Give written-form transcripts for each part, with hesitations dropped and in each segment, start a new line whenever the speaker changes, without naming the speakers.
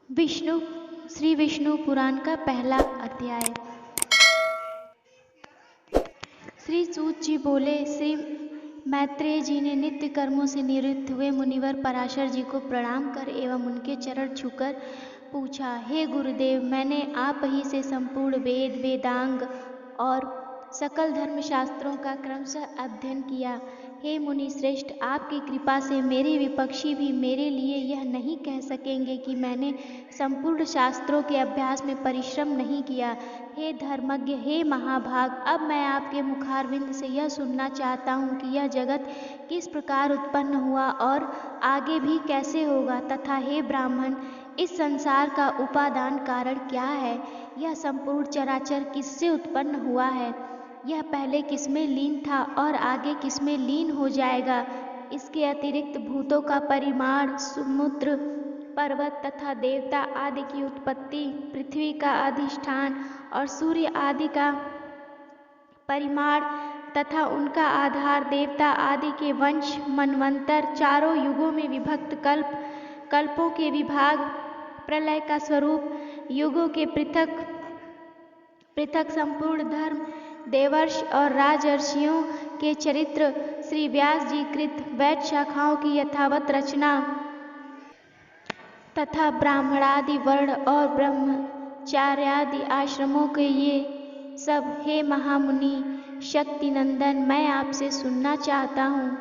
विष्णु श्री विष्णु पुराण का पहला अध्याय। श्री सूत जी बोले, श्री मैत्रेय जी ने नित्य कर्मों से निवृत्त हुए मुनिवर पराशर जी को प्रणाम कर एवं उनके चरण छूकर पूछा, हे गुरुदेव, मैंने आप ही से संपूर्ण वेद वेदांग और सकल धर्मशास्त्रों का क्रमशः अध्ययन किया। हे मुनि श्रेष्ठ, आपकी कृपा से मेरे विपक्षी भी मेरे लिए यह नहीं कह सकेंगे कि मैंने संपूर्ण शास्त्रों के अभ्यास में परिश्रम नहीं किया। हे धर्मज्ञ, हे महाभाग, अब मैं आपके मुखारविंद से यह सुनना चाहता हूँ कि यह जगत किस प्रकार उत्पन्न हुआ और आगे भी कैसे होगा, तथा हे ब्राह्मण, इस संसार का उपादान कारण क्या है? यह संपूर्ण चराचर किससे उत्पन्न हुआ है? यह पहले किसमें लीन था और आगे किसमें लीन हो जाएगा? इसके अतिरिक्त भूतों का परिमाण, समुद्र, पर्वत तथा देवता आदि की उत्पत्ति, पृथ्वी का अधिष्ठान और सूर्य आदि का परिमाण तथा उनका आधार, देवता आदि के वंश, मनवंतर, चारों युगों में विभक्त कल्प, कल्पों के विभाग, प्रलय का स्वरूप, युगों के पृथक पृथक संपूर्ण धर्म, देवर्ष और राजर्षियों के चरित्र, श्री व्यास जी कृत वैद शाखाओं की यथावत रचना तथा ब्राह्मणादि वर्ण और ब्रह्मचार्यादि आश्रमों के ये सब, हे महामुनि शक्ति नंदन, मैं आपसे सुनना चाहता हूँ।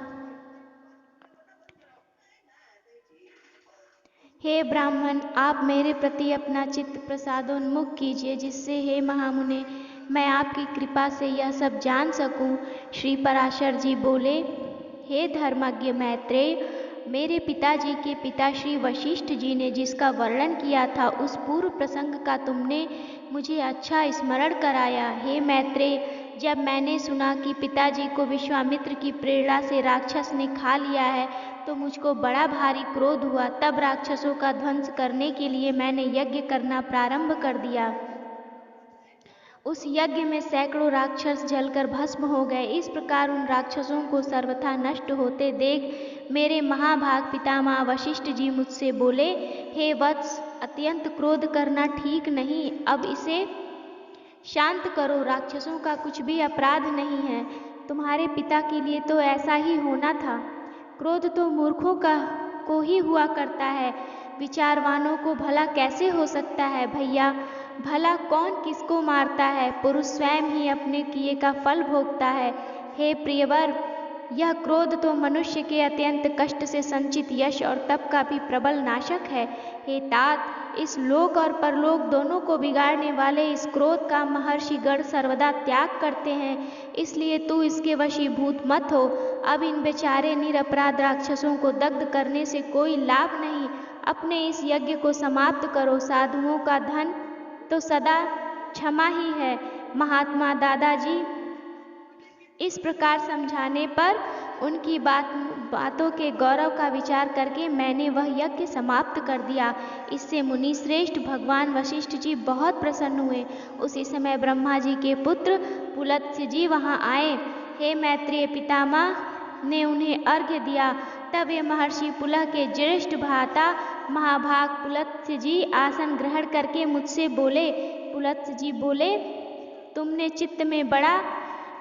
हे ब्राह्मण, आप मेरे प्रति अपना चित्त प्रसादोन्मुख कीजिए, जिससे हे महामुने मैं आपकी कृपा से यह सब जान सकूं। श्री पराशर जी बोले, हे धर्मज्ञ मैत्रेय, मेरे पिताजी के पिता श्री वशिष्ठ जी ने जिसका वर्णन किया था, उस पूर्व प्रसंग का तुमने मुझे अच्छा स्मरण कराया। हे मैत्रेय, जब मैंने सुना कि पिताजी को विश्वामित्र की प्रेरणा से राक्षस ने खा लिया है, तो मुझको बड़ा भारी क्रोध हुआ। तब राक्षसों का ध्वंस करने के लिए मैंने यज्ञ करना प्रारंभ कर दिया। उस यज्ञ में सैकड़ों राक्षस जलकर भस्म हो गए। इस प्रकार उन राक्षसों को सर्वथा नष्ट होते देख मेरे महाभाग पितामह वशिष्ठ जी मुझसे बोले, हे वत्स, अत्यंत क्रोध करना ठीक नहीं, अब इसे शांत करो। राक्षसों का कुछ भी अपराध नहीं है। तुम्हारे पिता के लिए तो ऐसा ही होना था। क्रोध तो मूर्खों का को ही हुआ करता है, विचारवानों को भला कैसे हो सकता है? भैया, भला कौन किसको मारता है? पुरुष स्वयं ही अपने किए का फल भोगता है। हे प्रियवर, यह क्रोध तो मनुष्य के अत्यंत कष्ट से संचित यश और तप का भी प्रबल नाशक है। हे तात, इस लोक और परलोक दोनों को बिगाड़ने वाले इस क्रोध का महर्षिगण सर्वदा त्याग करते हैं, इसलिए तू इसके वशीभूत मत हो। अब इन बेचारे निरपराध राक्षसों को दग्ध करने से कोई लाभ नहीं। अपने इस यज्ञ को समाप्त करो। साधुओं का धन तो सदा क्षमा ही है। महात्मा दादाजी इस प्रकार समझाने पर उनकी बातों के गौरव का विचार करके मैंने वह यज्ञ समाप्त कर दिया। इससे मुनि श्रेष्ठ भगवान वशिष्ठ जी बहुत प्रसन्न हुए। उसी समय ब्रह्मा जी के पुत्र पुलत्स्य जी वहां आए। हे मैत्रेय पितामह ने उन्हें अर्घ्य दिया। तब वे महर्षि पुलह के ज्येष्ठ भ्राता महाभाग पुलत्स्य जी आसन ग्रहण करके मुझसे बोले। पुलत्स्य जी बोले, तुमने चित्त में बड़ा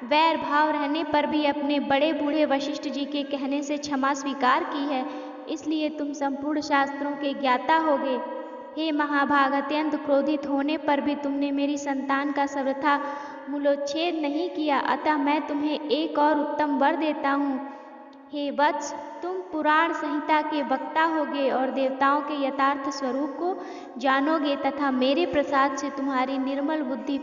वैर भाव रहने पर भी अपने बड़े बूढ़े वशिष्ठ जी के कहने से क्षमा स्वीकार की है, इसलिए तुम संपूर्ण शास्त्रों के ज्ञाता होगे। हे महाभाग, अत्यंत क्रोधित होने पर भी तुमने मेरी संतान का सर्वथा मूलोच्छेद नहीं किया, अतः मैं तुम्हें एक और उत्तम वर देता हूँ। हे वत्स, तुम पुराण संहिता के वक्ता होगे और देवताओं के यथार्थ स्वरूप को जानोगे तथा मेरे प्रसाद से तुम्हारी निर्मल बुद्धि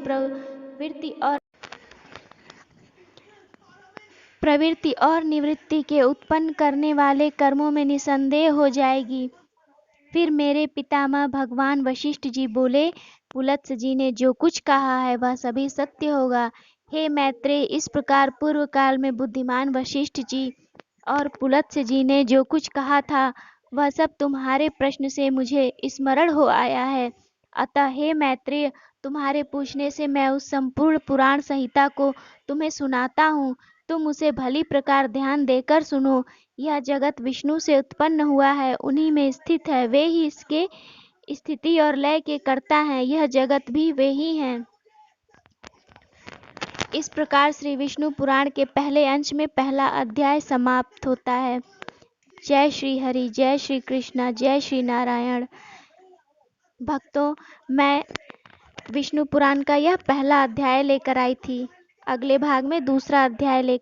प्रवृत्ति और निवृत्ति के उत्पन्न करने वाले कर्मों में निसंदेह हो जाएगी। फिर मेरे पितामह भगवान वशिष्ठ जी बोले, पुलत्स्य जी ने जो कुछ कहा है वह सभी सत्य होगा। हे मैत्रेय, इस प्रकार पूर्व काल में बुद्धिमान वशिष्ठ जी और पुलत्स्य जी ने जो कुछ कहा था वह सब तुम्हारे प्रश्न से मुझे स्मरण हो आया है। अतः हे मैत्रेय, तुम्हारे पूछने से मैं उस संपूर्ण पुराण संहिता को तुम्हें सुनाता हूँ। तुम उसे भली प्रकार ध्यान देकर सुनो। यह जगत विष्णु से उत्पन्न हुआ है, उन्हीं में स्थित है, वे ही इसके स्थिति और लय के कर्ता हैं, यह जगत भी वे ही हैं। इस प्रकार श्री विष्णु पुराण के पहले अंश में पहला अध्याय समाप्त होता है। जय श्री हरि, जय श्री कृष्णा, जय श्री नारायण। भक्तों, मैं विष्णु पुराण का यह पहला अध्याय लेकर आई थी। अगले भाग में दूसरा अध्याय लेकर